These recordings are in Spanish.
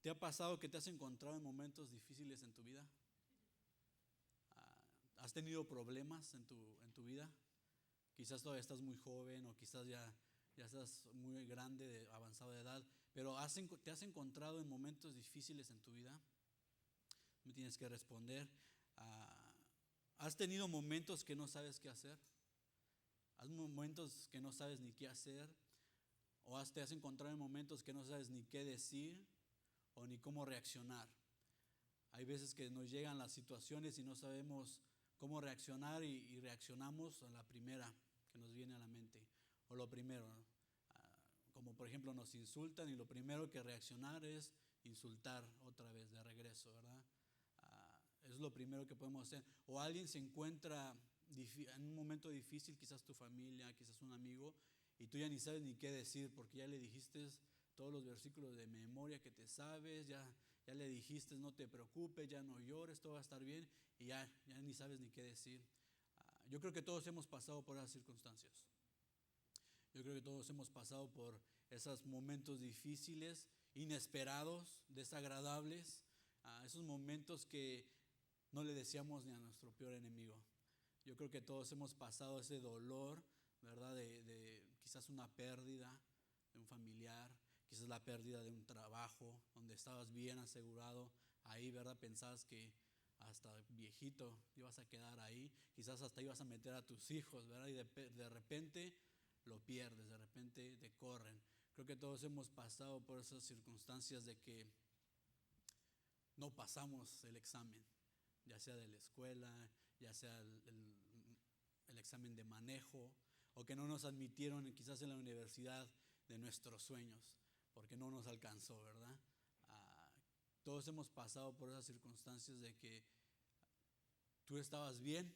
¿Te ha pasado que te has encontrado en momentos difíciles en tu vida? ¿Has tenido problemas en tu vida? Quizás todavía estás muy joven o quizás ya estás muy grande, avanzado de edad, pero ¿te has encontrado en momentos difíciles en tu vida? Me tienes que responder. ¿Has tenido momentos que no sabes qué hacer? ¿Has momentos que no sabes ni qué hacer? ¿O te has encontrado en momentos que no sabes ni qué decir o ni cómo reaccionar? Hay veces que nos llegan las situaciones y no sabemos cómo reaccionar y reaccionamos a la primera que nos viene a la mente. O lo primero, ¿no? Como por ejemplo nos insultan y lo primero que reaccionar es insultar otra vez de regreso, ¿verdad? Es lo primero que podemos hacer. O alguien se encuentra en un momento difícil, quizás tu familia, quizás un amigo, y tú ya ni sabes ni qué decir porque ya le dijiste todos los versículos de memoria que te sabes, ya le dijiste no te preocupes, ya no llores, todo va a estar bien, y ya ni sabes ni qué decir. Yo creo que todos hemos pasado por esas circunstancias. Yo creo que todos hemos pasado por esos momentos difíciles, inesperados, desagradables, esos momentos que no le deseamos ni a nuestro peor enemigo. Yo creo que todos hemos pasado ese dolor, ¿verdad? De quizás una pérdida de un familiar, quizás la pérdida de un trabajo donde estabas bien asegurado ahí, ¿verdad? Pensabas que hasta viejito ibas a quedar ahí, quizás hasta ibas a meter a tus hijos, ¿verdad? Y de repente lo pierdes, de repente te corren. Creo que todos hemos pasado por esas circunstancias de que no pasamos el examen, ya sea de la escuela, ya sea el examen de manejo, o que no nos admitieron quizás en la universidad de nuestros sueños, porque no nos alcanzó, ¿verdad? Todos hemos pasado por esas circunstancias de que tú estabas bien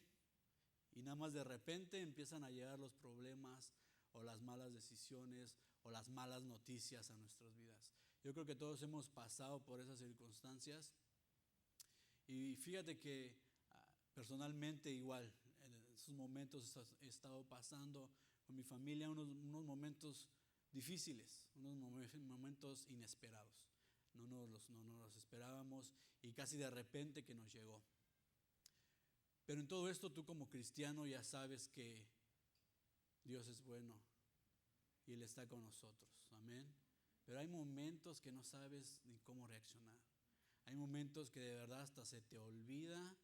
y nada más de repente empiezan a llegar los problemas o las malas decisiones o las malas noticias a nuestras vidas. Yo creo que todos hemos pasado por esas circunstancias y fíjate que personalmente igual en esos momentos he estado pasando con mi familia unos momentos difíciles, unos momentos inesperados. No nos los esperábamos y casi de repente que nos llegó. Pero en todo esto tú como cristiano ya sabes que Dios es bueno y Él está con nosotros, amén. Pero hay momentos que no sabes ni cómo reaccionar. Hay momentos que de verdad hasta se te olvida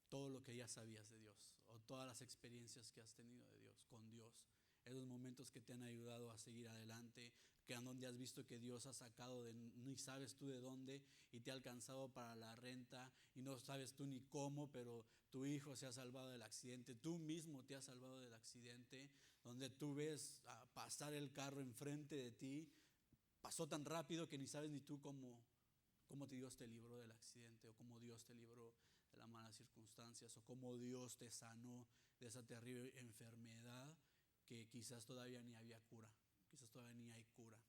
todo lo que ya sabías de Dios o todas las experiencias que has tenido de Dios, con Dios. Esos momentos que te han ayudado a seguir adelante, que en donde has visto que Dios ha sacado ni sabes tú de dónde y te ha alcanzado para la renta y no sabes tú ni cómo, pero tu hijo se ha salvado del accidente, tú mismo te has salvado del accidente, donde tú ves pasar el carro enfrente de ti, pasó tan rápido que ni sabes ni tú cómo Dios te libró del accidente o cómo Dios te libró de las malas circunstancias o cómo Dios te sanó de esa terrible enfermedad que quizás todavía ni había cura, quizás todavía ni hay cura.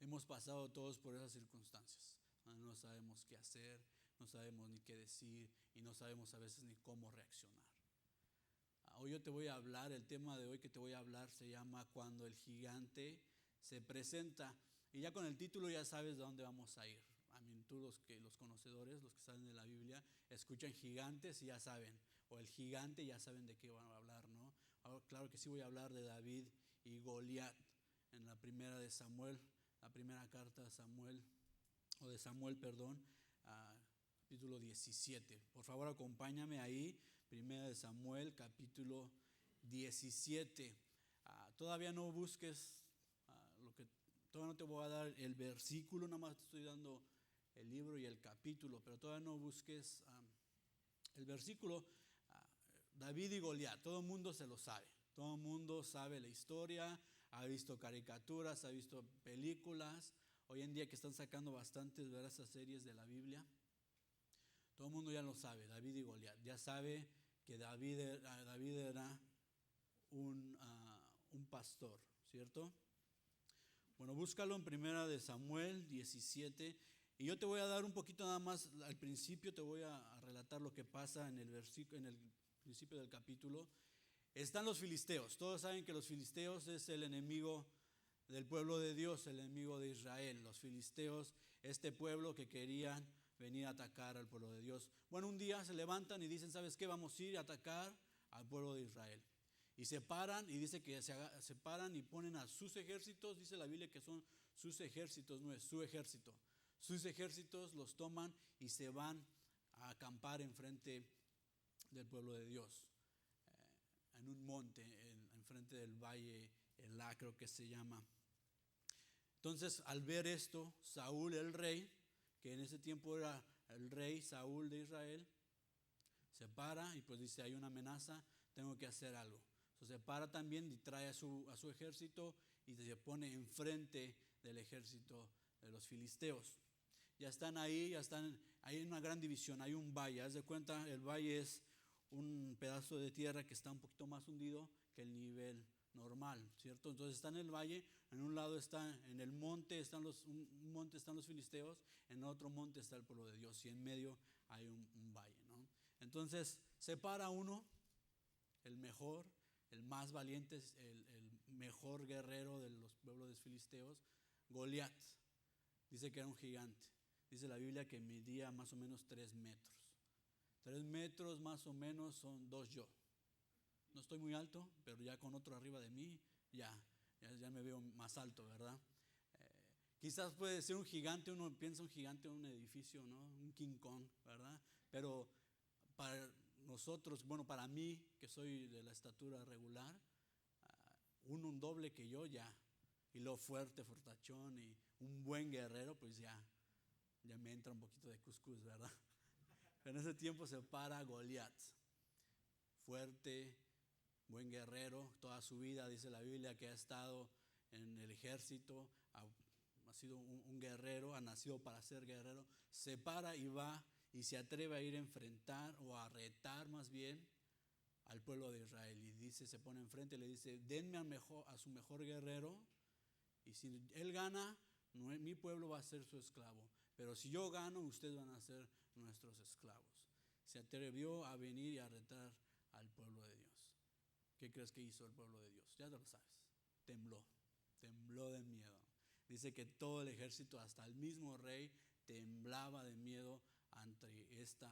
Hemos pasado todos por esas circunstancias. No sabemos qué hacer, no sabemos ni qué decir y no sabemos a veces ni cómo reaccionar. Hoy yo te voy a hablar, el tema de hoy que te voy a hablar se llama Cuando el gigante se presenta. Y ya con el título ya sabes de dónde vamos a ir. Tú los conocedores, los que saben de la Biblia, escuchan gigantes y ya saben, o el gigante ya saben de qué van a hablar, ¿no? Ahora, claro que sí voy a hablar de David y Goliat en la primera de Samuel, la primera carta de Samuel, perdón, capítulo 17. Por favor, acompáñame ahí, primera de Samuel, capítulo 17. Todavía no busques todavía no te voy a dar el versículo, nada más te estoy dando el libro y el capítulo, pero todavía no busques el versículo. David y Goliat, todo el mundo se lo sabe, todo el mundo sabe la historia, ha visto caricaturas, ha visto películas, hoy en día que están sacando bastantes de esas series de la Biblia, todo el mundo ya lo sabe, David y Goliat, ya sabe que David era un pastor, ¿cierto? Bueno, búscalo en primera de Samuel 17 y yo te voy a dar un poquito nada más al principio, te voy a relatar lo que pasa en el principio del capítulo. Están los filisteos, todos saben que los filisteos es el enemigo del pueblo de Dios, el enemigo de Israel, los filisteos, este pueblo que querían venir a atacar al pueblo de Dios. Bueno, un día se levantan y dicen, ¿sabes qué? Vamos a ir a atacar al pueblo de Israel. Y se paran y dice que se paran y ponen a sus ejércitos, dice la Biblia que son sus ejércitos, no es su ejército. Sus ejércitos los toman y se van a acampar enfrente del pueblo de Dios, en un monte, enfrente del valle Elá, creo que se llama. Entonces, al ver esto, Saúl el rey, que en ese tiempo era el rey Saúl de Israel, se para y pues dice, hay una amenaza, tengo que hacer algo. Entonces se para también y trae a su ejército y se pone enfrente del ejército de los filisteos. Ya están ahí, hay una gran división, hay un valle. Haz de cuenta, el valle es un pedazo de tierra que está un poquito más hundido que el nivel normal, ¿cierto? Entonces está en el valle, en un lado está en el monte, un monte están los filisteos, en otro monte está el pueblo de Dios y en medio hay un valle, ¿no? Entonces se para uno, el mejor, el más valiente, el mejor guerrero de los pueblos filisteos, Goliat. Dice que era un gigante. Dice la Biblia que medía más o menos 3 metros. 3 metros más o menos son 2 yo. No estoy muy alto, pero ya con otro arriba de mí, ya me veo más alto, ¿verdad? Quizás puede ser un gigante, uno piensa un gigante en un edificio, ¿no? Un King Kong, ¿verdad? Pero para nosotros, bueno, para mí, que soy de la estatura regular, un doble que yo ya, y lo fuerte, fortachón y un buen guerrero, pues ya me entra un poquito de cuscús, ¿verdad? En ese tiempo se para Goliat, fuerte, buen guerrero, toda su vida dice la Biblia que ha estado en el ejército, ha sido un guerrero, ha nacido para ser guerrero, se para y va y se atreve a ir a enfrentar o a retar más bien al pueblo de Israel. Y dice, se pone enfrente y le dice, denme a su mejor guerrero, y si él gana, mi pueblo va a ser su esclavo, pero si yo gano, ustedes van a ser nuestros esclavos. Se atrevió a venir y a retar al pueblo de Dios. ¿Qué crees que hizo el pueblo de Dios? Ya lo sabes, tembló de miedo. Dice que todo el ejército, hasta el mismo rey, temblaba de miedo ante esta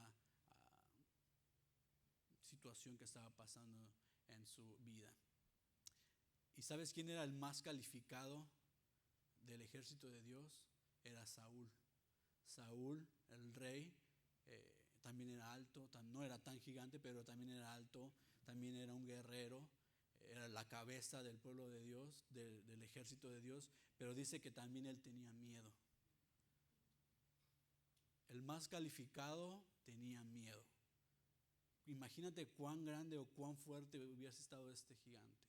situación que estaba pasando en su vida. ¿Y sabes quién era el más calificado del ejército de Dios? Era Saúl. Saúl, el rey, también era alto, no era tan gigante, pero también era alto, también era un guerrero, era la cabeza del pueblo de Dios, del ejército de Dios, pero dice que también él tenía miedo. El más calificado tenía miedo. Imagínate cuán grande o cuán fuerte hubiese estado este gigante.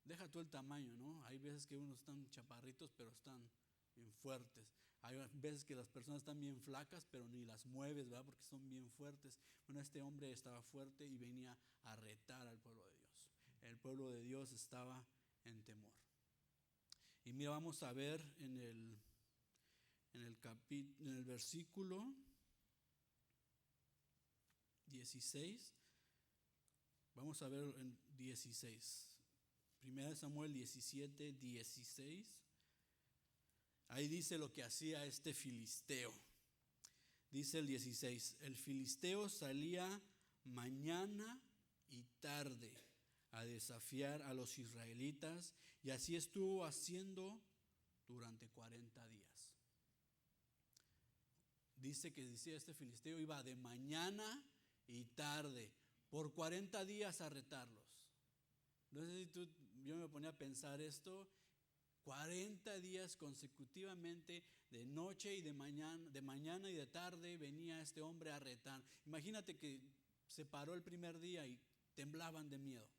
Deja tú el tamaño, ¿no? Hay veces que unos están chaparritos, pero están bien fuertes. Hay veces que las personas están bien flacas, pero ni las mueves, ¿verdad? Porque son bien fuertes. Bueno, este hombre estaba fuerte y venía a retar al pueblo de Dios. El pueblo de Dios estaba en temor. Y mira, vamos a ver en el versículo 16. Vamos a ver en 16. 1 Samuel 17, 16. Ahí dice lo que hacía este filisteo. Dice el 16, el filisteo salía mañana y tarde a desafiar a los israelitas, y así estuvo haciendo durante 40 días. Dice que decía este filisteo, iba de mañana y tarde, por 40 días a retarlos. No sé si yo me ponía a pensar esto, 40 días consecutivamente, de noche y de mañana y de tarde, venía este hombre a retar. Imagínate que se paró el primer día y temblaban de miedo.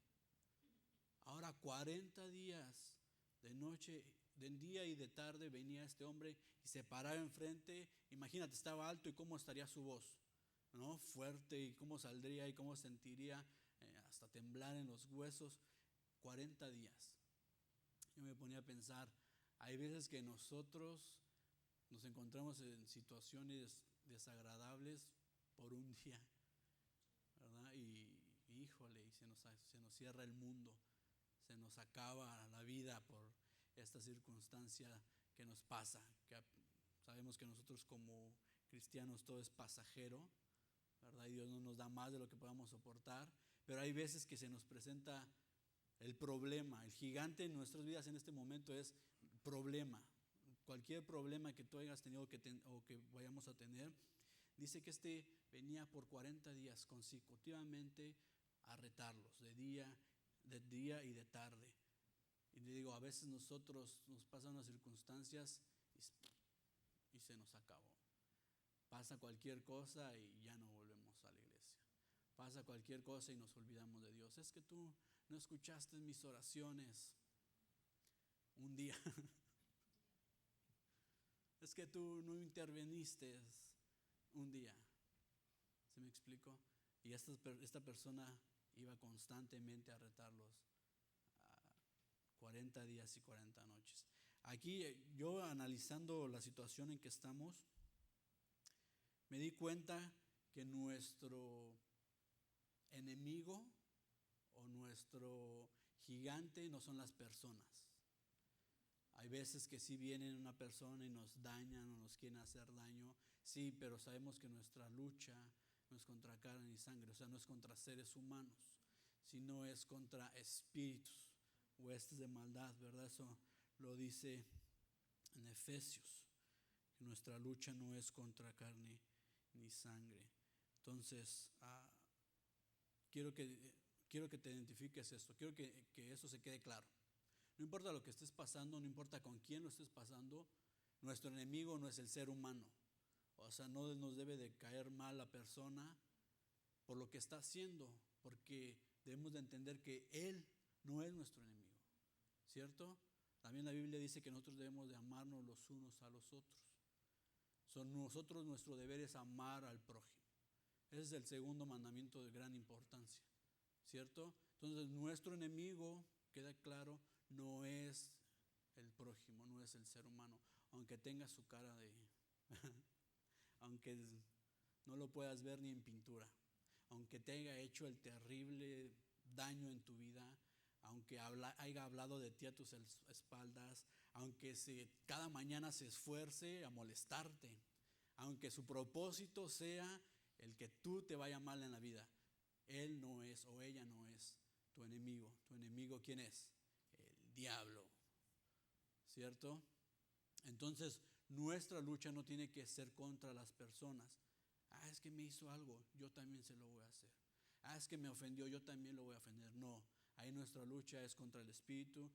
Ahora 40 días, de noche, de día y de tarde, venía este hombre y se paraba enfrente. Imagínate, estaba alto y cómo estaría su voz, ¿no? Fuerte, y cómo saldría y cómo sentiría, hasta temblar en los huesos. 40 días. Yo me ponía a pensar, hay veces que nosotros nos encontramos en situaciones desagradables por un día, ¿verdad? Y híjole, y se nos cierra el mundo, se nos acaba la vida esta circunstancia que nos pasa, que sabemos que nosotros como cristianos todo es pasajero, ¿verdad? Y Dios no nos da más de lo que podamos soportar, pero hay veces que se nos presenta el problema. El gigante en nuestras vidas en este momento es problema. Cualquier problema que tú hayas tenido o que vayamos a tener, dice que venía por 40 días consecutivamente a retarlos, de día y de tarde. Y le digo, a veces nosotros nos pasan unas circunstancias y se nos acabó. Pasa cualquier cosa y ya no volvemos a la iglesia. Pasa cualquier cosa y nos olvidamos de Dios. Es que tú no escuchaste mis oraciones un día. Es que tú no interveniste un día. ¿Se me explicó? Y esta persona iba constantemente a retarlos 40 días y 40 noches. Aquí yo, analizando la situación en que estamos, me di cuenta que nuestro enemigo o nuestro gigante no son las personas. Hay veces que sí viene una persona y nos dañan o nos quieren hacer daño, sí, pero sabemos que nuestra lucha no es contra carne ni sangre, o sea, no es contra seres humanos, sino es contra espíritus, huestes de maldad, ¿verdad? Eso lo dice en Efesios, que nuestra lucha no es contra carne ni sangre. Entonces, quiero que te identifiques esto, quiero que eso se quede claro. No importa lo que estés pasando, no importa con quién lo estés pasando, nuestro enemigo no es el ser humano. O sea, no nos debe de caer mal la persona por lo que está haciendo, porque debemos de entender que Él no es nuestro enemigo, ¿cierto? También la Biblia dice que nosotros debemos de amarnos los unos a los otros. Nuestro deber es amar al prójimo. Ese es el segundo mandamiento de gran importancia, ¿cierto? Entonces nuestro enemigo, queda claro, no es el prójimo, no es el ser humano, aunque tenga su cara de aunque no lo puedas ver ni en pintura, aunque te haya hecho el terrible daño en tu vida, aunque haya hablado de ti a tus espaldas, aunque cada mañana se esfuerce a molestarte, aunque su propósito sea el que tú te vaya mal en la vida, él no es o ella no es tu enemigo. ¿Tu enemigo quién es? El diablo, ¿cierto? Entonces nuestra lucha no tiene que ser contra las personas. Es que me hizo algo, yo también se lo voy a hacer. Es que me ofendió, yo también lo voy a ofender. No, ahí nuestra lucha es contra el espíritu,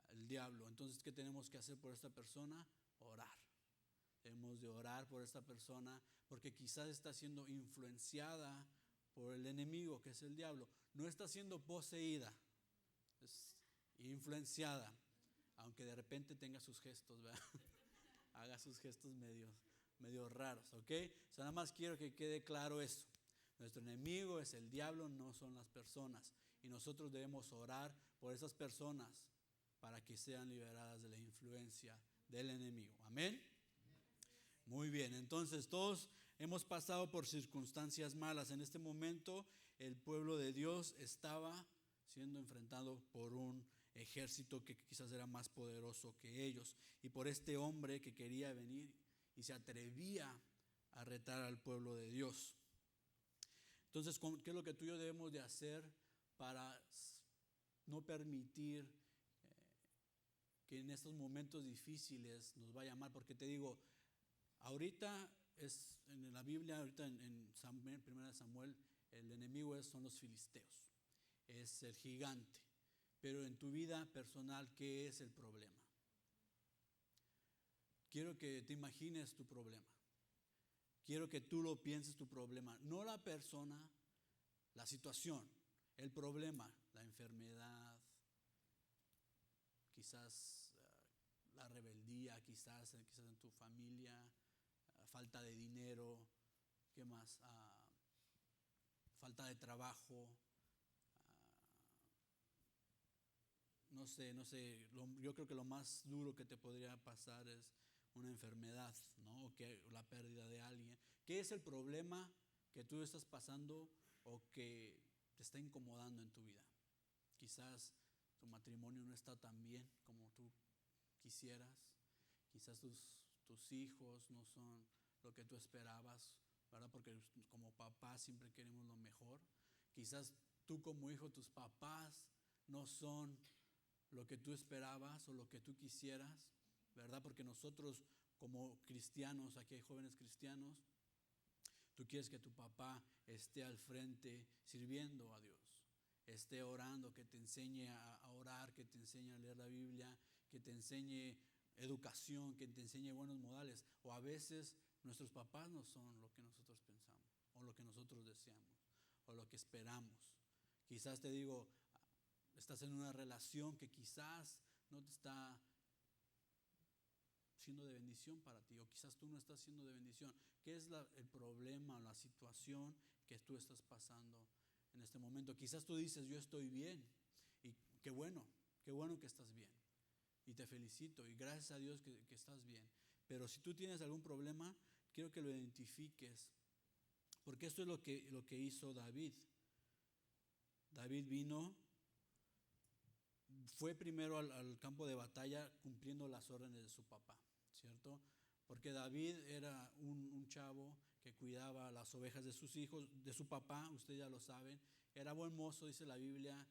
el diablo. Entonces, ¿qué tenemos que hacer por esta persona? Orar. Debemos de orar por esta persona porque quizás está siendo influenciada por el enemigo, que es el diablo. No está siendo poseída, es influenciada, aunque de repente tenga sus gestos, ¿verdad? Haga sus gestos medio raros, ¿ok? O sea, nada más quiero que quede claro eso. Nuestro enemigo es el diablo, no son las personas. Y nosotros debemos orar por esas personas para que sean liberadas de la influencia del enemigo. ¿Amén? Muy bien, entonces todos hemos pasado por circunstancias malas. En este momento el pueblo de Dios estaba siendo enfrentado por un ejército que quizás era más poderoso que ellos, y por este hombre que quería venir y se atrevía a retar al pueblo de Dios. Entonces, ¿qué es lo que tú y yo debemos de hacer para no permitir que en estos momentos difíciles nos vaya mal? Porque te digo, ahorita es en la Biblia, ahorita en Samuel, 1 Samuel, el enemigo son los filisteos, es el gigante. Pero en tu vida personal, ¿qué es el problema? Quiero que te imagines tu problema. Quiero que tú lo pienses tu problema, no la persona, la situación, el problema, la enfermedad, quizás la rebeldía, quizás en tu familia, falta de dinero, ¿qué más? Falta de trabajo, no sé, yo creo que lo más duro que te podría pasar es una enfermedad, ¿no? O la pérdida de alguien. ¿Qué es el problema que tú estás pasando o que te está incomodando en tu vida? Quizás tu matrimonio no está tan bien como tú quisieras. Quizás tus hijos no son lo que tú esperabas, ¿verdad? Porque como papás siempre queremos lo mejor. Quizás tú como hijo, tus papás no son lo que tú esperabas o lo que tú quisieras, ¿verdad? Porque nosotros como cristianos, aquí hay jóvenes cristianos, tú quieres que tu papá esté al frente sirviendo a Dios, esté orando, que te enseñe a orar, que te enseñe a leer la Biblia, que te enseñe educación, que te enseñe buenos modales. O a veces nuestros papás no son lo que nosotros pensamos, o lo que nosotros deseamos, o lo que esperamos. Quizás te digo, estás en una relación que quizás no te está siendo de bendición para ti, o quizás tú no estás siendo de bendición. ¿Qué es el problema o la situación que tú estás pasando en este momento? Quizás tú dices, yo estoy bien, y qué bueno que estás bien, y te felicito, y gracias a Dios que estás bien. Pero si tú tienes algún problema, quiero que lo identifiques, porque esto es lo que hizo David. David fue primero al campo de batalla cumpliendo las órdenes de su papá, ¿cierto? Porque David era un chavo que cuidaba las ovejas de sus hijos, de su papá, ustedes ya lo saben. Era buen mozo, dice la Biblia.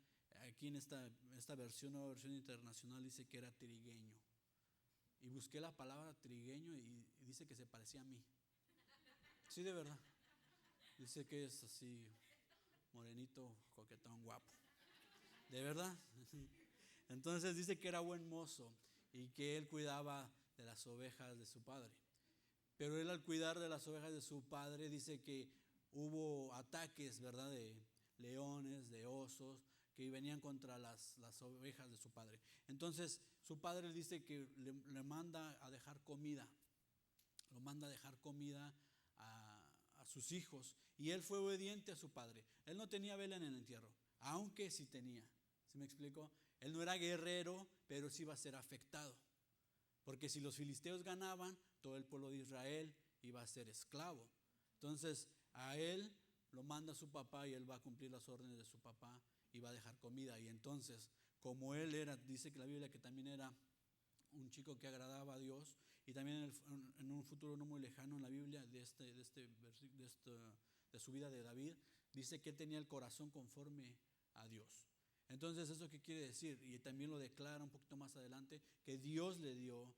Aquí en esta versión, nueva versión internacional, dice que era trigueño. Y busqué la palabra trigueño y dice que se parecía a mí. Sí, de verdad. Dice que es así, morenito, coquetón, guapo. De verdad. Entonces dice que era buen mozo y que él cuidaba de las ovejas de su padre. Pero él, al cuidar de las ovejas de su padre, dice que hubo ataques, ¿verdad?, de leones, de osos, que venían contra las ovejas de su padre. Entonces su padre dice que le manda a dejar comida, lo manda a dejar comida a sus hijos, y él fue obediente a su padre. Él no tenía vela en el entierro, aunque sí tenía. ¿Sí me explico? Él no era guerrero, pero sí iba a ser afectado, porque si los filisteos ganaban, todo el pueblo de Israel iba a ser esclavo. Entonces a él lo manda su papá, y él va a cumplir las órdenes de su papá y va a dejar comida. Y entonces, como él era, dice que la Biblia que también era un chico que agradaba a Dios, y también en un futuro no muy lejano en la Biblia de su vida de David, dice que él tenía el corazón conforme a Dios. Entonces, ¿eso qué quiere decir? Y también lo declara un poquito más adelante, que Dios le dio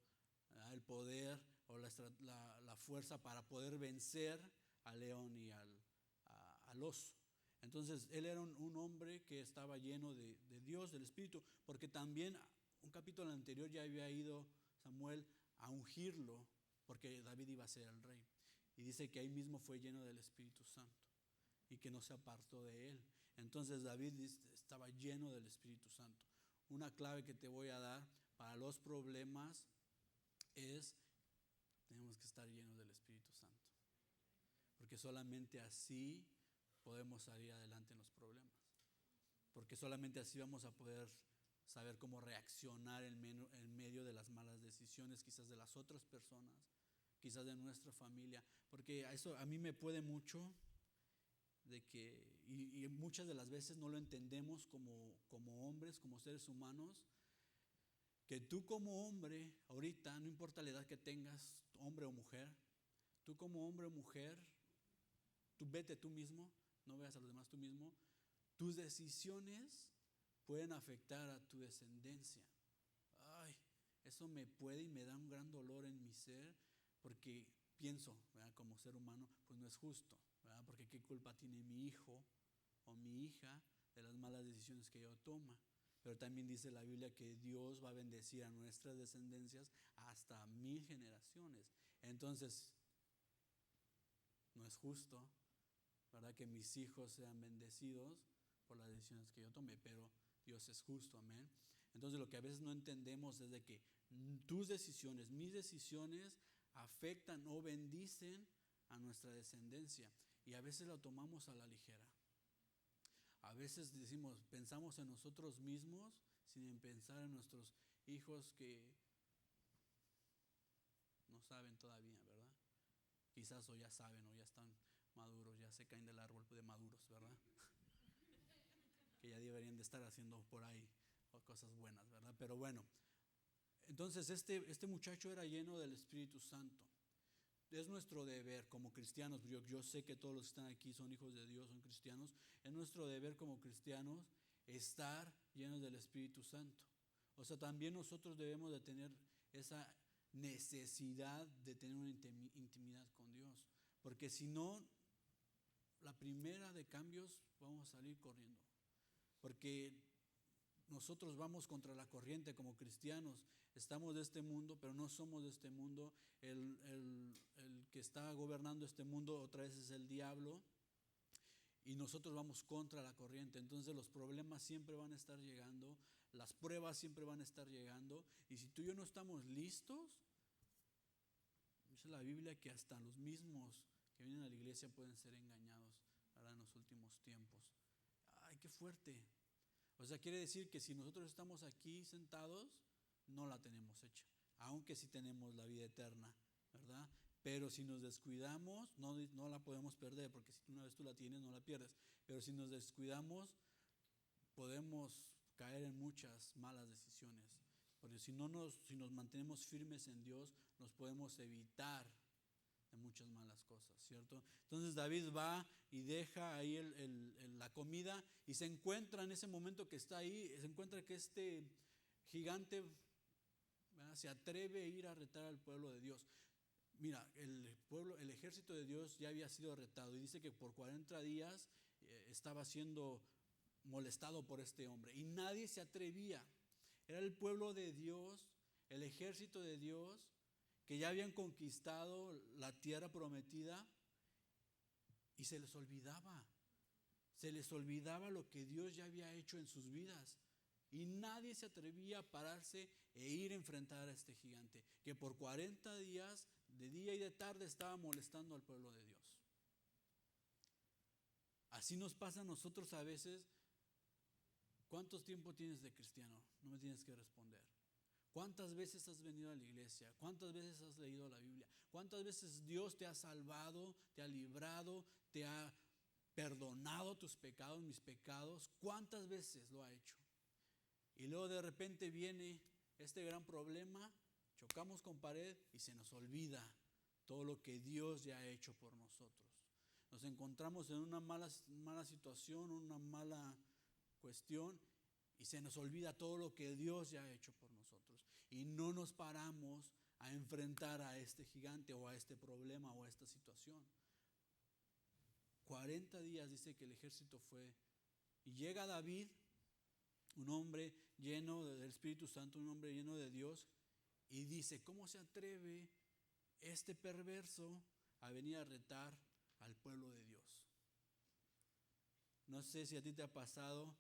el poder o la fuerza para poder vencer al león y al oso. Entonces, él era un hombre que estaba lleno de Dios, del Espíritu, porque también un capítulo anterior ya había ido Samuel a ungirlo, porque David iba a ser el rey. Y dice que ahí mismo fue lleno del Espíritu Santo y que no se apartó de él. Entonces David estaba lleno del Espíritu Santo. Una clave que te voy a dar para los problemas es: tenemos que estar llenos del Espíritu Santo, porque solamente así podemos salir adelante en los problemas, porque solamente así vamos a poder saber cómo reaccionar en medio de las malas decisiones, quizás de las otras personas, quizás de nuestra familia, porque eso a mí me puede mucho de que, y muchas de las veces no lo entendemos como hombres, como seres humanos, que tú como hombre, ahorita, no importa la edad que tengas, hombre o mujer, tú como hombre o mujer, tú vete tú mismo, no veas a los demás, tú mismo, tus decisiones pueden afectar a tu descendencia. Ay, eso me puede y me da un gran dolor en mi ser, porque pienso, ¿verdad?, como ser humano, pues no es justo, ¿verdad? Porque qué culpa tiene mi hijo o mi hija de las malas decisiones que yo toma. Pero también dice la Biblia que Dios va a bendecir a nuestras descendencias hasta 1000 generaciones. Entonces, no es justo, ¿verdad?, que mis hijos sean bendecidos por las decisiones que yo tome, pero Dios es justo, amén. Entonces, lo que a veces no entendemos es de que tus decisiones, mis decisiones afectan o bendicen a nuestra descendencia, y a veces lo tomamos a la ligera. A veces pensamos en nosotros mismos sin pensar en nuestros hijos que no saben todavía, ¿verdad? Quizás o ya saben o ya están maduros, ya se caen del árbol de maduros, ¿verdad? Que ya deberían de estar haciendo por ahí cosas buenas, ¿verdad? Pero bueno, Entonces este muchacho era lleno del Espíritu Santo. Es nuestro deber como cristianos, yo sé que todos los que están aquí son hijos de Dios, son cristianos, es nuestro deber como cristianos estar llenos del Espíritu Santo. O sea, también nosotros debemos de tener esa necesidad de tener una intimidad con Dios, porque si no, la primera de cambios vamos a salir corriendo, porque nosotros vamos contra la corriente como cristianos. Estamos de este mundo, pero no somos de este mundo. El que está gobernando este mundo otra vez es el diablo, y nosotros vamos contra la corriente. Entonces los problemas siempre van a estar llegando, las pruebas siempre van a estar llegando, y si tú y yo no estamos listos, dice la Biblia que hasta los mismos que vienen a la iglesia pueden ser engañados, ¿verdad?, en los últimos tiempos. ¡Ay, qué fuerte! O sea, quiere decir que si nosotros estamos aquí sentados, no la tenemos hecha, aunque sí tenemos la vida eterna, ¿verdad? Pero si nos descuidamos, no la podemos perder, porque si una vez tú la tienes, no la pierdes. Pero si nos descuidamos, podemos caer en muchas malas decisiones. Porque si nos mantenemos firmes en Dios, nos podemos evitar de muchas malas cosas, ¿cierto? Entonces David va y deja ahí la comida, y se encuentra en ese momento que está ahí, se encuentra que este gigante, ¿verdad?, se atreve a ir a retar al pueblo de Dios. Mira, el ejército de Dios ya había sido retado, y dice que por 40 días estaba siendo molestado por este hombre, y nadie se atrevía. Era el pueblo de Dios, el ejército de Dios, que ya habían conquistado la tierra prometida, y se les olvidaba lo que Dios ya había hecho en sus vidas, y nadie se atrevía a pararse e ir a enfrentar a este gigante, que por 40 días, de día y de tarde, estaba molestando al pueblo de Dios. Así nos pasa a nosotros a veces. ¿Cuánto tiempo tienes de cristiano? No me tienes que responder. ¿Cuántas veces has venido a la iglesia? ¿Cuántas veces has leído la Biblia? ¿Cuántas veces Dios te ha salvado, te ha librado, te ha perdonado tus pecados, mis pecados? ¿Cuántas veces lo ha hecho? Y luego de repente viene este gran problema, chocamos con pared y se nos olvida todo lo que Dios ya ha hecho por nosotros. Nos encontramos en una mala situación, una mala cuestión, y se nos olvida todo lo que Dios ya ha hecho por nosotros, y no nos paramos a enfrentar a este gigante o a este problema o a esta situación. 40 días dice que el ejército fue, y llega David, un hombre lleno del Espíritu Santo, un hombre lleno de Dios, y dice: ¿cómo se atreve este perverso a venir a retar al pueblo de Dios? No sé si a ti te ha pasado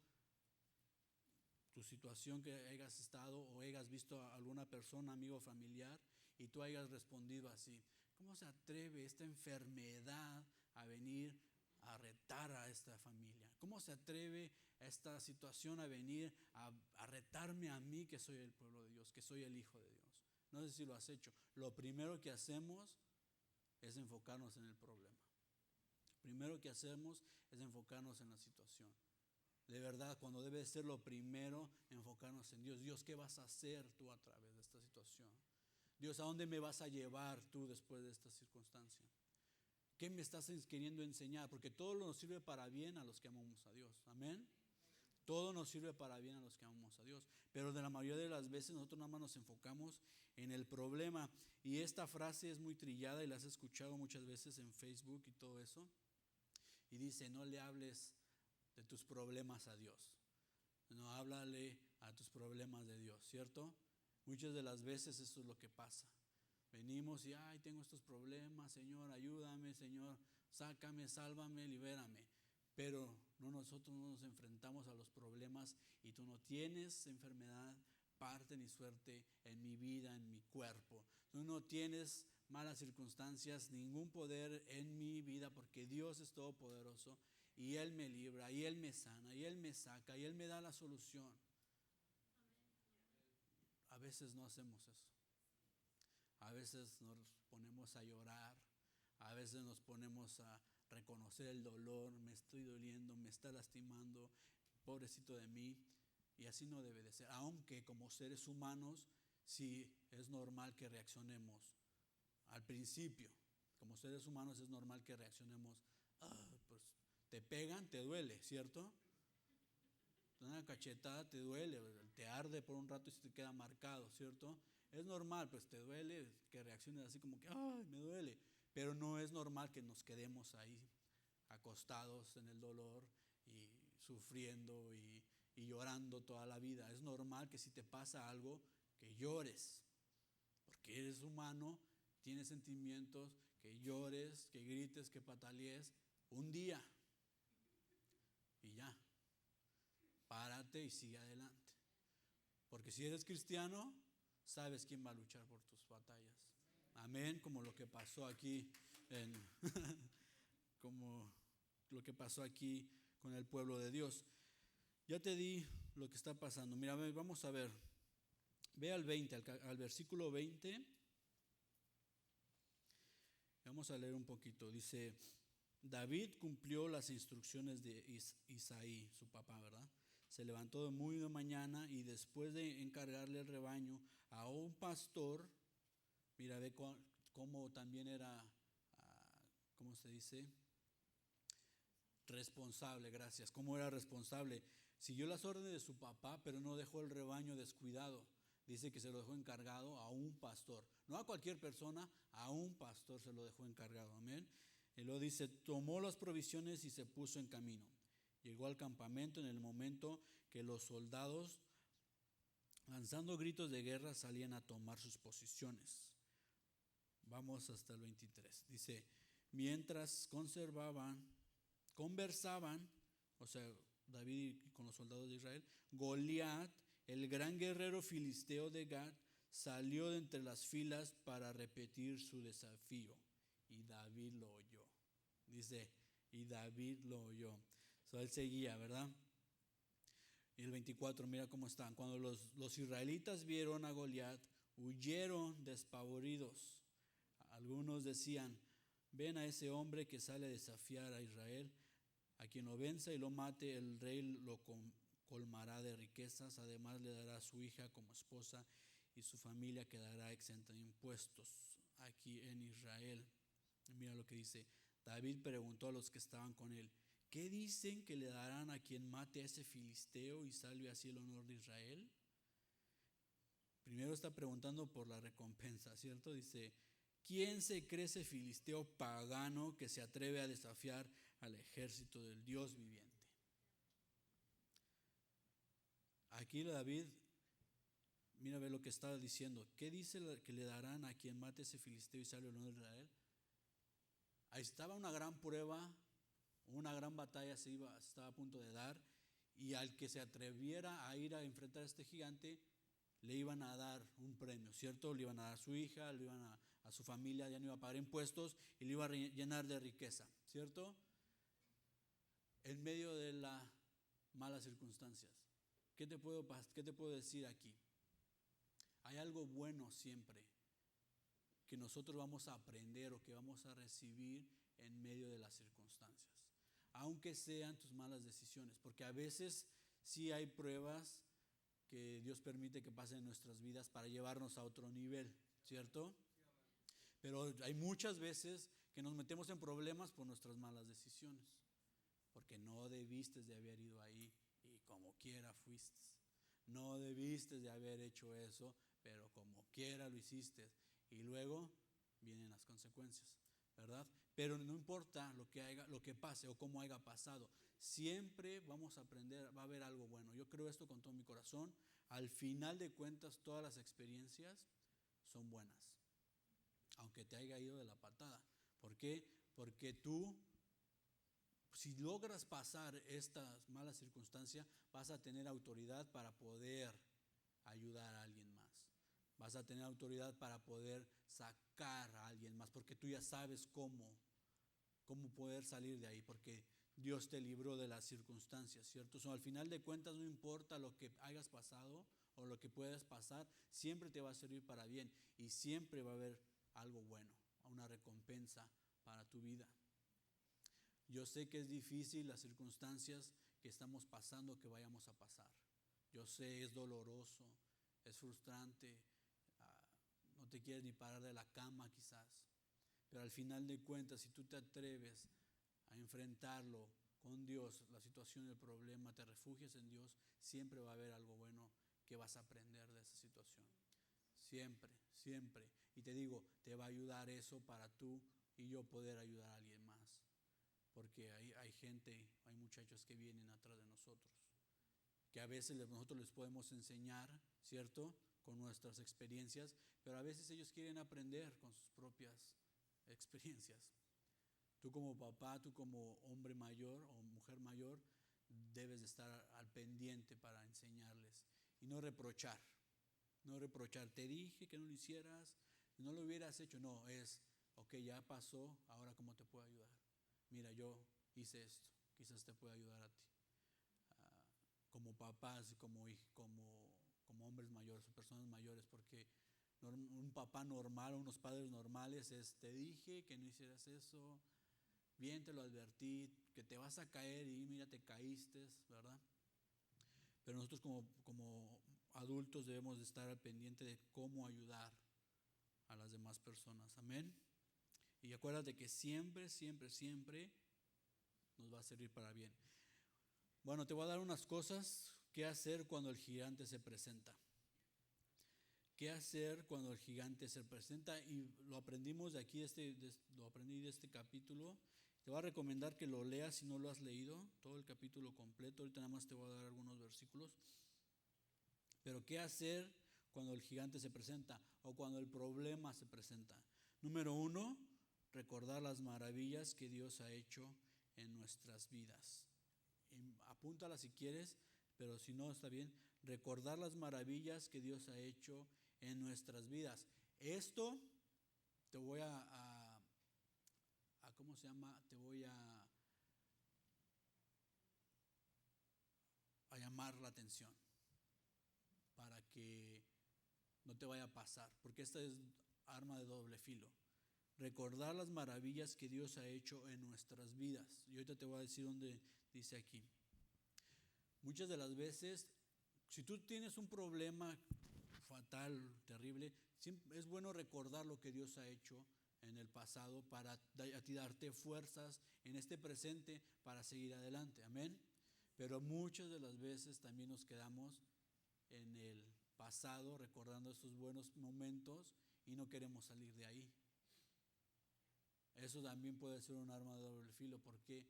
tu situación, que hayas estado o hayas visto a alguna persona, amigo o familiar, y tú hayas respondido así: ¿cómo se atreve esta enfermedad a venir a retar a esta familia? ¿Cómo se atreve esta situación a venir a retarme a mí, que soy el pueblo de Dios, que soy el Hijo de Dios? No sé si lo has hecho. Lo primero que hacemos es enfocarnos en el problema. Primero que hacemos es enfocarnos en la situación. De verdad, cuando debe ser lo primero, enfocarnos en Dios. Dios, ¿qué vas a hacer tú a través de esta situación? Dios, ¿a dónde me vas a llevar tú después de esta circunstancia? ¿Qué me estás queriendo enseñar? Porque todo nos sirve para bien a los que amamos a Dios. Amén. Todo nos sirve para bien a los que amamos a Dios. Pero de la mayoría de las veces nosotros nada más nos enfocamos en el problema. Y esta frase es muy trillada y la has escuchado muchas veces en Facebook y todo eso. Y dice: no le hables de tus problemas a Dios. No, háblale a tus problemas de Dios, ¿cierto? Muchas de las veces eso es lo que pasa. Venimos y: ay, tengo estos problemas, Señor, ayúdame, Señor, sácame, sálvame, libérame. Pero nosotros no nos enfrentamos a los problemas, y tú no tienes enfermedad, parte ni suerte en mi vida, en mi cuerpo. Tú no tienes malas circunstancias, ningún poder en mi vida, porque Dios es todopoderoso, y Él me libra, y Él me sana, y Él me saca, y Él me da la solución. A veces no hacemos eso. A veces nos ponemos a llorar, a veces nos ponemos a reconocer el dolor: me estoy doliendo, me está lastimando, pobrecito de mí. Y así no debe de ser. Aunque como seres humanos sí es normal que reaccionemos al principio. Como seres humanos es normal que reaccionemos, pues te pegan, te duele, ¿cierto? Una cachetada te duele, te arde por un rato y se te queda marcado, ¿cierto? Es normal, pues te duele que reacciones así como que, ¡ay, me duele! Pero no es normal que nos quedemos ahí acostados en el dolor y sufriendo y llorando toda la vida. Es normal que si te pasa algo, que llores, porque eres humano, tienes sentimientos, que llores, que grites, que patalees un día y ya. Párate y sigue adelante. Porque si eres cristiano, sabes quién va a luchar por tus batallas. Amén, como lo que pasó aquí como lo que pasó aquí con el pueblo de Dios. Ya te di lo que está pasando. Mira, vamos a ver. Ve al 20, al versículo 20. Vamos a leer un poquito. Dice, David cumplió las instrucciones de Isaí, su papá, ¿verdad? Se levantó de muy de mañana y después de encargarle el rebaño a un pastor, mira, ve cómo también era, ¿cómo se dice? Responsable, gracias. ¿Cómo era responsable? Siguió las órdenes de su papá, pero no dejó el rebaño descuidado. Dice que se lo dejó encargado a un pastor. No a cualquier persona, a un pastor se lo dejó encargado. Amén. Y luego dice, tomó las provisiones y se puso en camino. Llegó al campamento en el momento que los soldados, lanzando gritos de guerra, salían a tomar sus posiciones. Vamos hasta el 23. Dice, mientras conversaban, o sea, David con los soldados de Israel, Goliat, el gran guerrero filisteo de Gat, salió de entre las filas para repetir su desafío. Y David lo oyó. Dice, y David lo oyó. So, él seguía, ¿verdad? Y el 24, mira cómo están. Cuando los israelitas vieron a Goliat, huyeron despavoridos. Algunos decían, ven a ese hombre que sale a desafiar a Israel. A quien lo venza y lo mate, el rey lo colmará de riquezas. Además le dará a su hija como esposa y su familia quedará exenta de impuestos aquí en Israel. Mira lo que dice. David preguntó a los que estaban con él, ¿qué dicen que le darán a quien mate a ese filisteo y salve así el honor de Israel? Primero está preguntando por la recompensa, ¿cierto? Dice, ¿quién se cree ese filisteo pagano que se atreve a desafiar al ejército del Dios viviente? Aquí David, mira ve lo que está diciendo. ¿Qué dice que le darán a quien mate ese filisteo y salve el honor de Israel? Ahí estaba una gran prueba, una gran batalla estaba a punto de dar, y al que se atreviera a ir a enfrentar a este gigante, le iban a dar un premio, ¿cierto? Le iban a dar a su hija, le iban a su familia, ya no iba a pagar impuestos y le iba a llenar de riqueza, ¿cierto? En medio de las malas circunstancias. ¿Qué te puedo decir aquí? Hay algo bueno siempre que nosotros vamos a aprender o que vamos a recibir en medio de las circunstancias, aunque sean tus malas decisiones, porque a veces sí hay pruebas que Dios permite que pasen en nuestras vidas para llevarnos a otro nivel, ¿cierto? Pero hay muchas veces que nos metemos en problemas por nuestras malas decisiones, porque no debiste de haber ido ahí y como quiera fuiste. No debiste de haber hecho eso, pero como quiera lo hiciste. Y luego vienen las consecuencias, ¿verdad? Pero no importa lo que pase o cómo haya pasado, siempre vamos a aprender, va a haber algo bueno. Yo creo esto con todo mi corazón. Al final de cuentas, todas las experiencias son buenas, aunque te haya ido de la patada. ¿Por qué? Porque tú, si logras pasar estas malas circunstancias, vas a tener autoridad para poder ayudar a alguien más. Vas a tener autoridad para poder sacar a alguien más, porque tú ya sabes cómo poder salir de ahí, porque Dios te libró de las circunstancias, ¿cierto? Al final de cuentas, no importa lo que hayas pasado o lo que puedas pasar, siempre te va a servir para bien y siempre va a haber algo bueno, una recompensa para tu vida. Yo sé que es difícil las circunstancias que estamos pasando, que vayamos a pasar. Yo sé, es doloroso, es frustrante, te quieres ni parar de la cama quizás. Pero al final de cuentas, si tú te atreves a enfrentarlo con Dios, la situación, el problema, te refugias en Dios, siempre va a haber algo bueno que vas a aprender de esa situación. Siempre, siempre. Y te digo, te va a ayudar eso para tú y yo poder ayudar a alguien más. Porque hay gente, hay muchachos que vienen atrás de nosotros, que a veces nosotros les podemos enseñar, ¿cierto?, con nuestras experiencias, pero a veces ellos quieren aprender con sus propias experiencias. Tú como papá, tú como hombre mayor o mujer mayor, debes de estar al pendiente para enseñarles y no reprochar. No reprochar, te dije que no lo hicieras, no lo hubieras hecho. No, es, ok, ya pasó, ahora ¿cómo te puedo ayudar? Mira, yo hice esto, quizás te pueda ayudar a ti. Como papás, como hombres mayores o personas mayores, porque un papá normal, unos padres normales es, te dije que no hicieras eso, bien te lo advertí, que te vas a caer y mira, te caíste, ¿verdad? Pero nosotros como adultos debemos de estar al pendiente de cómo ayudar a las demás personas, amén. Y acuérdate que siempre, siempre, siempre nos va a servir para bien. Bueno, te voy a dar unas cosas que hacer cuando el gigante se presenta. ¿Qué hacer cuando el gigante se presenta? Y lo aprendimos de aquí, lo aprendí de este capítulo. Te voy a recomendar que lo leas si no lo has leído, todo el capítulo completo. Ahorita nada más te voy a dar algunos versículos. Pero ¿qué hacer cuando el gigante se presenta o cuando el problema se presenta? Número 1, recordar las maravillas que Dios ha hecho en nuestras vidas. Apúntala si quieres, pero si no está bien. Recordar las maravillas que Dios ha hecho en nuestras vidas. Esto te voy a ¿cómo se llama? Te voy a llamar la atención para que no te vaya a pasar, porque esta es arma de doble filo. Recordar las maravillas que Dios ha hecho en nuestras vidas. Y ahorita te voy a decir dónde dice aquí. Muchas de las veces, si tú tienes un problema fatal, terrible, es bueno recordar lo que Dios ha hecho en el pasado para a ti darte fuerzas en este presente para seguir adelante, amén. Pero muchas de las veces también nos quedamos en el pasado recordando esos buenos momentos y no queremos salir de ahí. Eso también puede ser un arma de doble filo, porque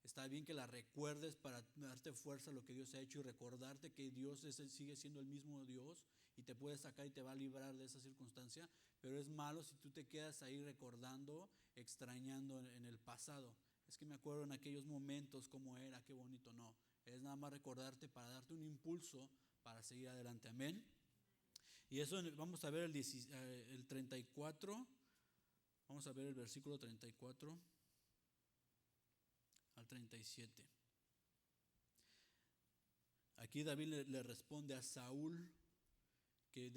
está bien que la recuerdes para darte fuerza a lo que Dios ha hecho y recordarte que Dios sigue siendo el mismo Dios y te puede sacar y te va a librar de esa circunstancia, pero es malo si tú te quedas ahí recordando, extrañando en el pasado. Es que me acuerdo en aquellos momentos cómo era, qué bonito. No, es nada más recordarte para darte un impulso para seguir adelante, amén. Y eso vamos a ver el 34, vamos a ver el versículo 34 al 37. Aquí David le responde a Saúl, que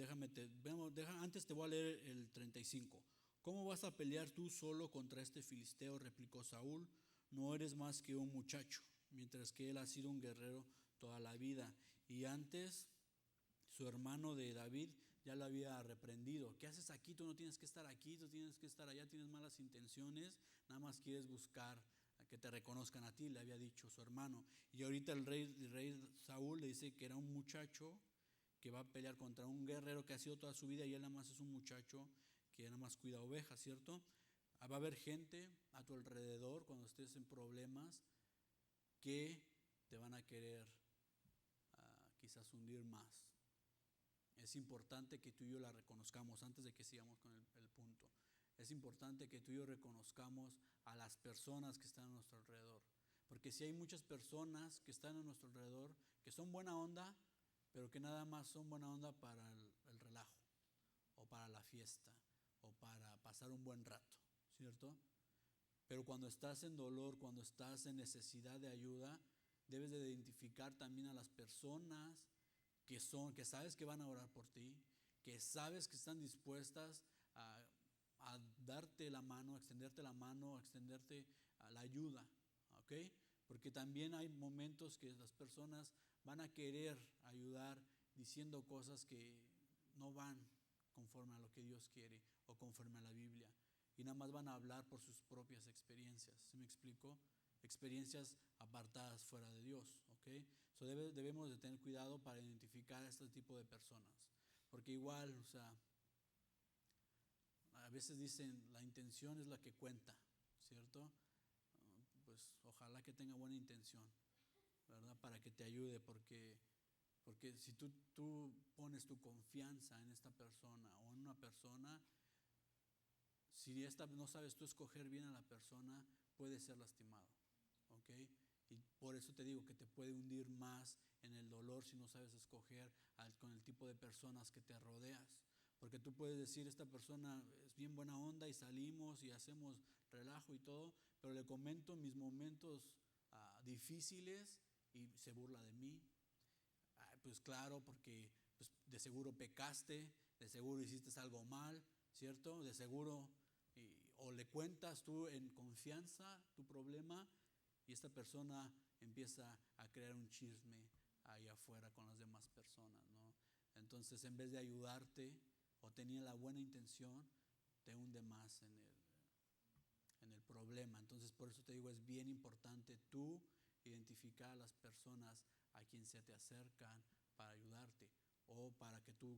antes te voy a leer el 35. ¿Cómo vas a pelear tú solo contra este filisteo?, replicó Saúl. No eres más que un muchacho, mientras que él ha sido un guerrero toda la vida. Y antes su hermano de David ya lo había reprendido. ¿Qué haces aquí? Tú no tienes que estar aquí, tú tienes que estar allá, tienes malas intenciones, nada más quieres buscar a que te reconozcan a ti, le había dicho su hermano. Y ahorita el rey Saúl le dice que era un muchacho que va a pelear contra un guerrero que ha sido toda su vida y él nada más es un muchacho que nada más cuida ovejas, ¿cierto? Va a haber gente a tu alrededor cuando estés en problemas que te van a querer quizás hundir más. Es importante que tú y yo la reconozcamos antes de que sigamos con el punto. Es importante que tú y yo reconozcamos a las personas que están a nuestro alrededor. Porque si hay muchas personas que están a nuestro alrededor que son buena onda, pero que nada más son buena onda para el relajo, o para la fiesta, o para pasar un buen rato, ¿cierto? Pero cuando estás en dolor, cuando estás en necesidad de ayuda, debes de identificar también a las personas que sabes que van a orar por ti, que sabes que están dispuestas a darte la mano, a extenderte la mano, a extenderte la ayuda, ¿ok? Porque también hay momentos que las personas van a querer ayudar diciendo cosas que no van conforme a lo que Dios quiere o conforme a la Biblia. Y nada más van a hablar por sus propias experiencias. ¿Sí me explico? Experiencias apartadas fuera de Dios, ¿ok? So debemos de tener cuidado para identificar a este tipo de personas. Porque igual, o sea, a veces dicen, la intención es la que cuenta, ¿cierto? Pues ojalá que tenga buena intención, ¿verdad? Para que te ayude, porque si tú pones tu confianza en esta persona o en una persona, si no sabes tú escoger bien a la persona, puede ser lastimado, ¿ok? Y por eso te digo que te puede hundir más en el dolor si no sabes escoger con el tipo de personas que te rodeas. Porque tú puedes decir, esta persona es bien buena onda y salimos y hacemos relajo y todo, pero le comento mis momentos difíciles y se burla de mí. Pues claro, porque pues, de seguro pecaste, de seguro hiciste algo mal, ¿cierto? De seguro, o le cuentas tú en confianza tu problema y esta persona empieza a crear un chisme ahí afuera con las demás personas, ¿no? Entonces, en vez de ayudarte o tenía la buena intención, te hunde más en el problema. Entonces, por eso te digo, es bien importante tú identificar a las personas a quien se te acercan para ayudarte o para que tú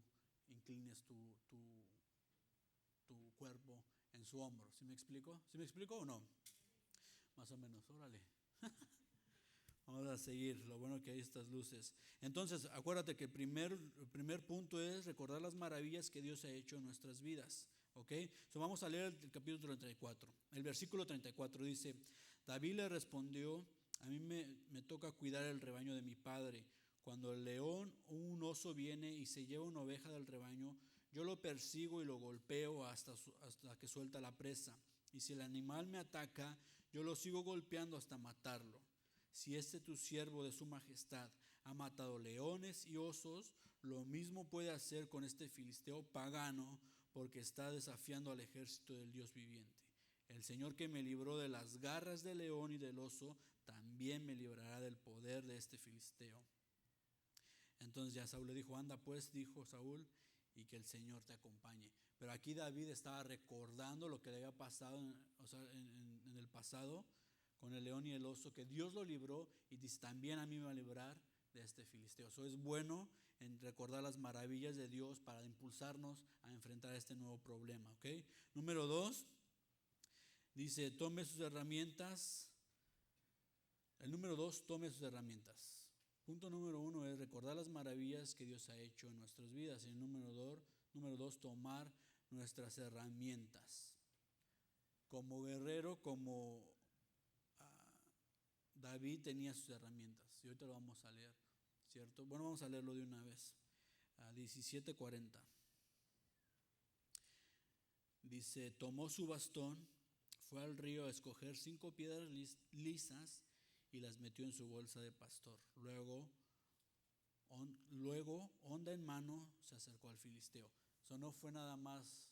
inclines tu cuerpo en su hombro. ¿Sí me explico? ¿Sí me explico o no? Más o menos, órale. Vamos a seguir, lo bueno que hay estas luces. Entonces, acuérdate que el primer punto es recordar las maravillas que Dios ha hecho en nuestras vidas. ¿Ok? So vamos a leer el capítulo 34. El versículo 34 dice, David le respondió, a mí me toca cuidar el rebaño de mi padre. Cuando el león o un oso viene y se lleva una oveja del rebaño, yo lo persigo y lo golpeo hasta que suelta la presa. Y si el animal me ataca, yo lo sigo golpeando hasta matarlo. Si tu siervo de su majestad ha matado leones y osos, lo mismo puede hacer con este filisteo pagano, porque está desafiando al ejército del Dios viviente. El Señor que me libró de las garras del león y del oso, también me librará del poder de este filisteo. Entonces ya Saúl le dijo, anda pues, dijo Saúl, y que el Señor te acompañe. Pero aquí David estaba recordando lo que le había pasado en el pasado con el león y el oso, que Dios lo libró y dice, también a mí me va a librar de este filisteo. Eso es bueno en recordar las maravillas de Dios para impulsarnos a enfrentar este nuevo problema, ¿ok? Número 2, dice, tome sus herramientas. El número 2, tome sus herramientas. Punto número 1 es recordar las maravillas que Dios ha hecho en nuestras vidas. Y el número 2, tomar nuestras herramientas. Como guerrero, como David tenía sus herramientas. Y ahorita lo vamos a leer, ¿cierto? Bueno, vamos a leerlo de una vez. 17:40. Dice, tomó su bastón, fue al río a escoger 5 piedras lisas y las metió en su bolsa de pastor. Luego, honda en mano, se acercó al filisteo. Eso no fue nada más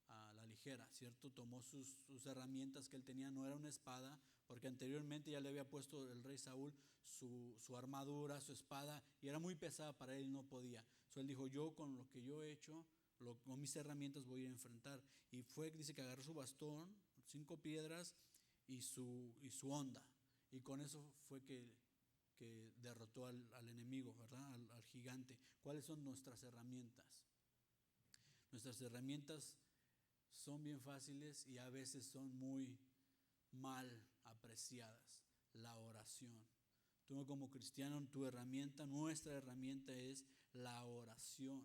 a la ligera, ¿cierto? Tomó sus herramientas que él tenía, no era una espada, porque anteriormente ya le había puesto el rey Saúl su armadura, su espada, y era muy pesada para él y no podía. Entonces él dijo, yo con lo que yo he hecho, con mis herramientas voy a ir a enfrentar. Y dice que agarró su bastón, 5 piedras y su honda. Y con eso fue que derrotó al enemigo, ¿verdad? Al gigante. ¿Cuáles son nuestras herramientas? Nuestras herramientas son bien fáciles y a veces son muy mal apreciadas. La oración. Tú como cristiano, nuestra herramienta es la oración.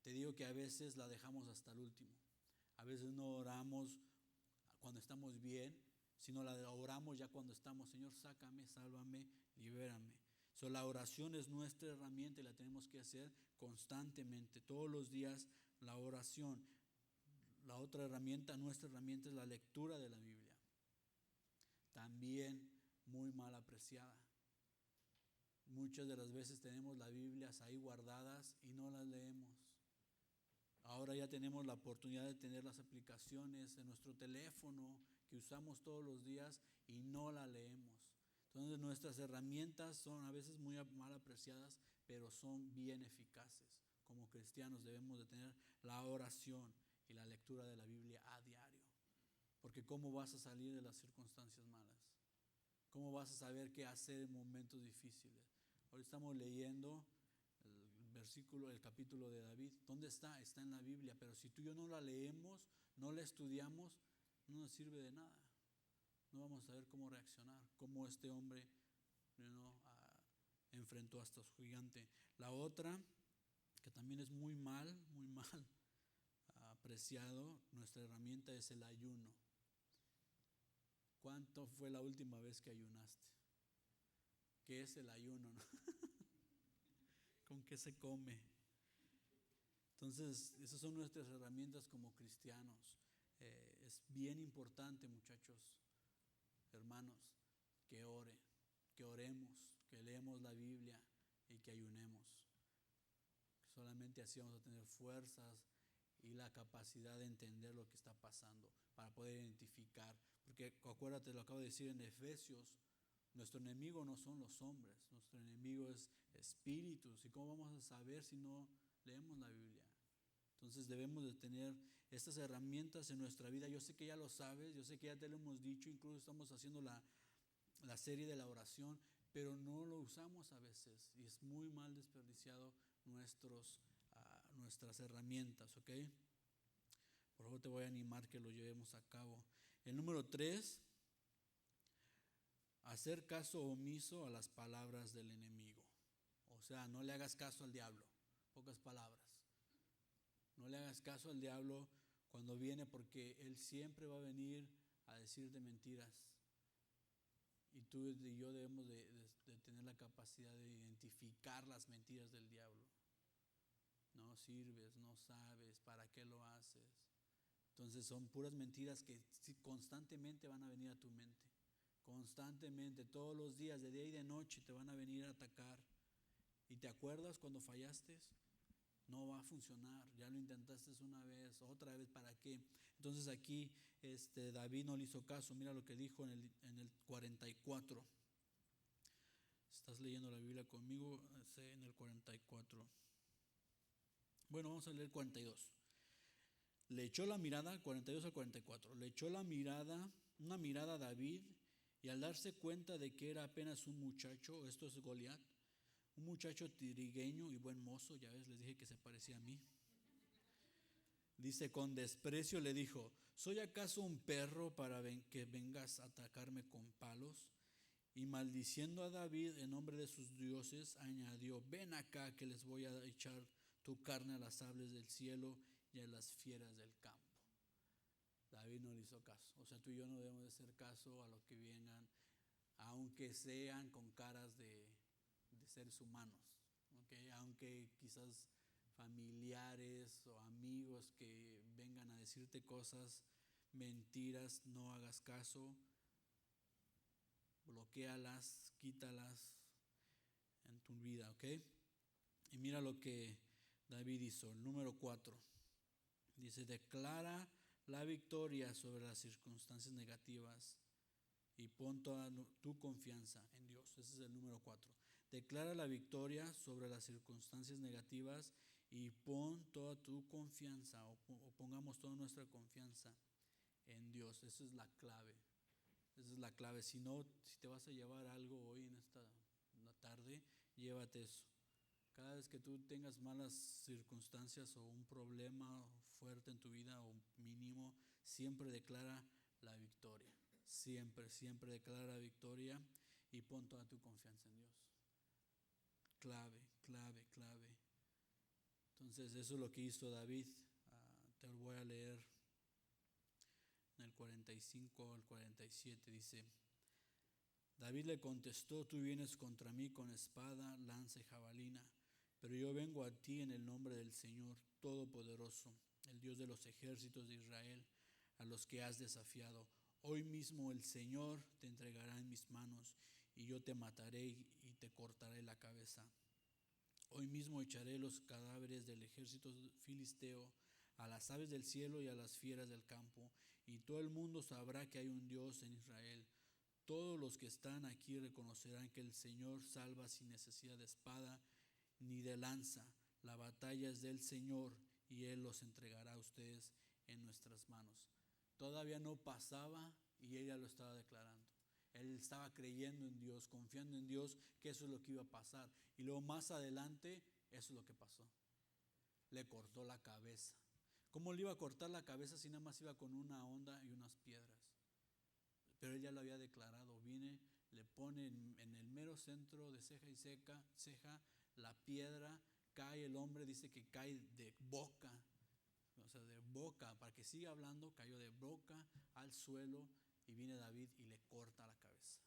Te digo que a veces la dejamos hasta el último. A veces no oramos cuando estamos bien, sino la oramos ya cuando estamos, Señor, sácame, sálvame, libérame. La oración es nuestra herramienta y la tenemos que hacer constantemente, todos los días la oración. La otra herramienta, nuestra herramienta es la lectura de la Biblia. También muy mal apreciada. Muchas de las veces tenemos las Biblias ahí guardadas y no las leemos. Ahora ya tenemos la oportunidad de tener las aplicaciones en nuestro teléfono que usamos todos los días y no la leemos. Entonces nuestras herramientas son a veces muy mal apreciadas, pero son bien eficaces. Como cristianos debemos de tener la oración y la lectura de la Biblia a diario. Porque ¿cómo vas a salir de las circunstancias malas? ¿Cómo vas a saber qué hacer en momentos difíciles? Hoy estamos leyendo el capítulo de David. ¿Dónde está? Está en la Biblia, pero si tú y yo no la leemos, no la estudiamos, no nos sirve de nada. No vamos a saber cómo reaccionar, cómo este hombre enfrentó a estos gigantes. La otra, que también es muy mal apreciado, nuestra herramienta es el ayuno. ¿Cuánto fue la última vez que ayunaste? ¿Qué es el ayuno, no? ¿Con qué se come? Entonces, esas son nuestras herramientas como cristianos. Es bien importante, muchachos, hermanos, que oremos, que leemos la Biblia y que ayunemos. Solamente así vamos a tener fuerzas y la capacidad de entender lo que está pasando para poder identificar. Porque acuérdate, lo acabo de decir en Efesios, nuestro enemigo no son los hombres, nuestro enemigo es espíritus. ¿Y cómo vamos a saber si no leemos la Biblia? Entonces debemos de tener estas herramientas en nuestra vida. Yo sé que ya lo sabes, yo sé que ya te lo hemos dicho, incluso estamos haciendo la serie de la oración, pero no lo usamos a veces y es muy mal desperdiciado nuestras herramientas, ¿ok? Por favor, te voy a animar que lo llevemos a cabo. El número 3, hacer caso omiso a las palabras del enemigo. O sea, no le hagas caso al diablo, pocas palabras. No le hagas caso al diablo cuando viene, porque él siempre va a venir a decirte mentiras. Y tú y yo debemos de tener la capacidad de identificar las mentiras del diablo. No sirves, no sabes, ¿para qué lo haces? Entonces son puras mentiras que constantemente van a venir a tu mente. Constantemente, todos los días, de día y de noche, te van a venir a atacar. ¿Y te acuerdas cuando fallaste? No va a funcionar, ya lo intentaste una vez, otra vez, ¿para qué? Entonces aquí David no le hizo caso. Mira lo que dijo en el 44. ¿Estás leyendo la Biblia conmigo? En el 44. Bueno, vamos a leer 42. Le echó la mirada, 42 al 44, le echó una mirada a David, y al darse cuenta de que era apenas un muchacho, esto es Goliat, un muchacho trigueño y buen mozo, ya ves, les dije que se parecía a mí. Dice, con desprecio le dijo, ¿soy acaso un perro para que vengas a atacarme con palos? Y maldiciendo a David en nombre de sus dioses, añadió, ven acá que les voy a echar tu carne a las aves del cielo y a las fieras del campo. David no le hizo caso. O sea, tú y yo no debemos de hacer caso a lo que vengan, aunque sean con caras de seres humanos, ¿okay? Aunque quizás familiares o amigos que vengan a decirte cosas, mentiras, no hagas caso, bloquéalas, quítalas en tu vida, ¿ok? Y mira lo que David hizo, el número 4. Dice, declara la victoria sobre las circunstancias negativas y pon toda tu confianza en Dios. Ese es el número 4. Declara la victoria sobre las circunstancias negativas y pon toda tu confianza, o pongamos toda nuestra confianza en Dios. Esa es la clave. Esa es la clave. Si te vas a llevar algo hoy en esta tarde, llévate eso. Cada vez que tú tengas malas circunstancias o un problema fuerte en tu vida o mínimo, siempre declara la victoria. Siempre, siempre declara la victoria y pon toda tu confianza en Dios. Clave, clave, clave. Entonces eso es lo que hizo David. Te lo voy a leer en el 45 al 47. Dice, David le contestó, tú vienes contra mí con espada, lanza y jabalina, pero yo vengo a ti en el nombre del Señor Todopoderoso, el Dios de los ejércitos de Israel, a los que has desafiado. Hoy mismo el Señor te entregará en mis manos, y yo te mataré y te cortaré la cabeza. Hoy mismo echaré los cadáveres del ejército filisteo a las aves del cielo y a las fieras del campo, y todo el mundo sabrá que hay un Dios en Israel. Todos los que están aquí reconocerán que el Señor salva sin necesidad de espada ni de lanza. La batalla es del Señor y Él los entregará a ustedes en nuestras manos. Todavía no pasaba y ella lo estaba declarando. Él estaba creyendo en Dios, confiando en Dios que eso es lo que iba a pasar. Y luego más adelante, eso es lo que pasó. Le cortó la cabeza. ¿Cómo le iba a cortar la cabeza si nada más iba con una honda y unas piedras? Pero él ya lo había declarado. Viene, le pone en el mero centro de ceja y ceja la piedra, cae el hombre, dice que cae de boca, o sea, de boca, para que siga hablando, cayó de boca al suelo y viene David y le corta la cabeza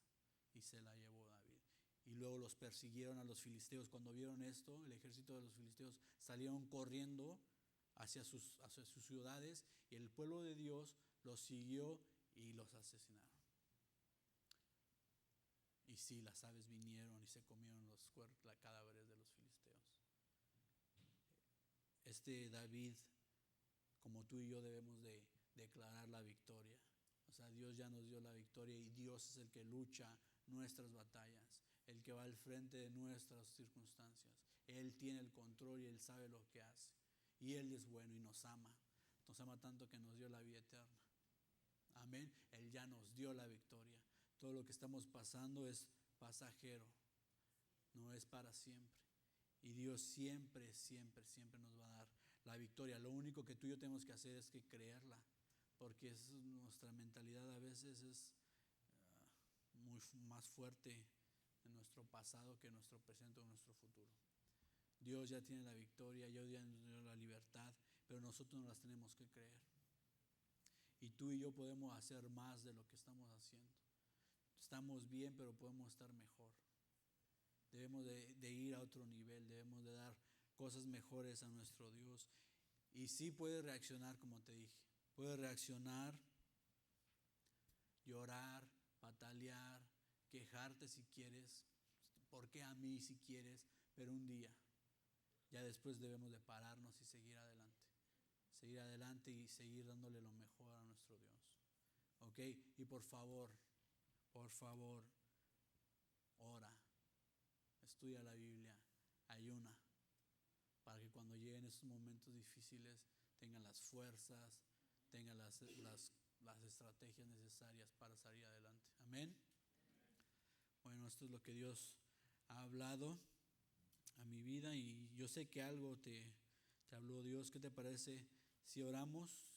y se la llevó David. Y luego los persiguieron a los filisteos. Cuando vieron esto, el ejército de los filisteos salieron corriendo hacia sus ciudades y el pueblo de Dios los siguió y los asesinaron. Y sí, las aves vinieron y se comieron los cadáveres de los filisteos. David, como tú y yo, debemos de declarar la victoria. O sea, Dios ya nos dio la victoria y Dios es el que lucha nuestras batallas, el que va al frente de nuestras circunstancias. Él tiene el control y Él sabe lo que hace. Y Él es bueno y nos ama. Nos ama tanto que nos dio la vida eterna. Amén. Él ya nos dio la victoria. Todo lo que estamos pasando es pasajero, no es para siempre. Y Dios siempre, siempre, siempre nos va a dar la victoria. Lo único que tú y yo tenemos que hacer es que creerla, porque nuestra mentalidad a veces es muy más fuerte en nuestro pasado que en nuestro presente o en nuestro futuro. Dios ya tiene la victoria, Dios ya nos dio la libertad, pero nosotros no las tenemos que creer. Y tú y yo podemos hacer más de lo que estamos haciendo. Estamos bien, pero podemos estar mejor. Debemos de ir a otro nivel, debemos de dar cosas mejores a nuestro Dios. Y sí puedes reaccionar, como te dije. Puedes reaccionar, llorar, patalear, quejarte si quieres. ¿Por qué a mí si quieres? Pero un día, ya después debemos de pararnos y seguir adelante. Seguir adelante y seguir dándole lo mejor a nuestro Dios. ¿Ok? Y por favor, ora, estudia la Biblia, ayuna, para que cuando lleguen esos momentos difíciles tengan las fuerzas, tengan las estrategias necesarias para salir adelante. Amén. Bueno, esto es lo que Dios ha hablado a mi vida y yo sé que algo te habló Dios. ¿Qué te parece si oramos?